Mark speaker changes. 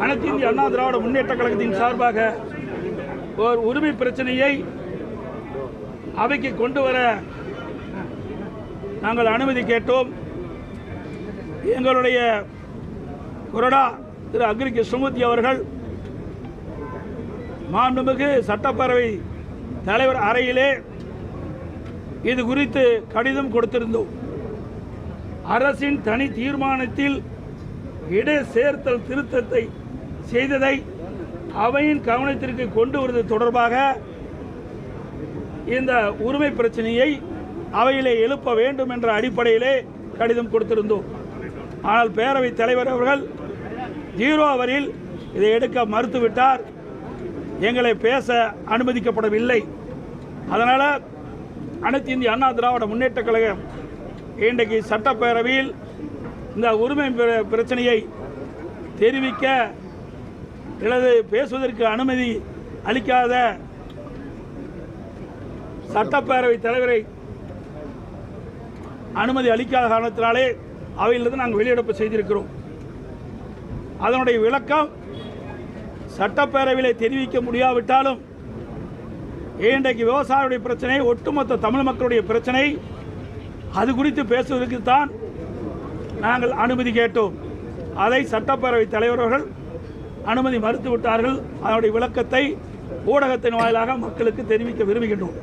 Speaker 1: அனைத்து இந்திய அண்ணா திராவிட முன்னேற்ற கழகத்தின் சார்பாக ஒரு உரிமை பிரச்சனையை அவைக்கு கொண்டு வர நாங்கள் அனுமதி கேட்டோம். எங்களுடைய கொறடா திரு அக்ரி கிருஷ்ணமூர்த்தி அவர்கள் மாண்புமிகு சட்டப்பேரவை தலைவர் அறையிலே இது குறித்து கடிதம் கொடுத்திருந்தோம். அரசின் தனி தீர்மானத்தில் இடை சேர்த்தல் திருத்தத்தை செய்ததை அவையின் கவனத்திற்கு கொண்டு வருவது தொடர்பாக இந்த உரிமை பிரச்சனையை அவையிலே எழுப்ப வேண்டும் என்ற அடிப்படையிலே கடிதம் கொடுத்திருந்தோம். ஆனால் பேரவைத் தலைவர் அவர்கள் 0 ஹவரில் இதை எடுக்க மறுத்துவிட்டார். எங்களை பேச அனுமதிக்கப்படவில்லை. அதனால் அனைத்து இந்திய அண்ணா திராவிட முன்னேற்ற கழகம் இன்றைக்கு சட்டப்பேரவையில் இந்த உரிமை பிரச்சனையை தெரிவிக்க அல்லது பேசுவதற்கு அனுமதி அளிக்காத சட்டப்பேரவை தலைவரை அனுமதி அளிக்காத காரணத்தினாலே அவையிலிருந்து நாங்கள் வெளியிடப்பு செய்திருக்கிறோம். அதனுடைய விளக்கம் சட்டப்பேரவையிலே தெரிவிக்க முடியாவிட்டாலும் இன்றைக்கு விவசாயிகளுடைய பிரச்சனை, ஒட்டுமொத்த தமிழ் மக்களுடைய பிரச்சனை, அது குறித்து பேசுவதற்கு தான் நாங்கள் அனுமதி கேட்டோம். அதை சட்டப்பேரவை தலைவர்கள் அனுமதி மறுத்துவிட்டார்கள். அதனுடைய விளக்கத்தை ஊடகத்தின் வாயிலாக மக்களுக்கு தெரிவிக்க விரும்புகின்றோம்.